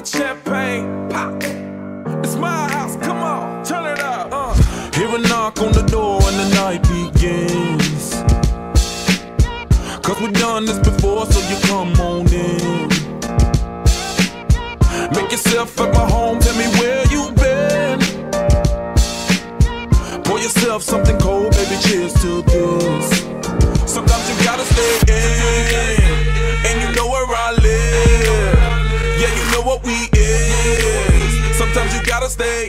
champagne, pop. It's my house, come on, turn it up. Hear a knock on the door and the night begins. Cause we've done this before, so you come on in. Make yourself at my home, tell me where you been. Pour yourself something cold, baby, cheers to this. Sometimes you gotta stay in, and you know where I live. Yeah, you know what we is. Sometimes you gotta stay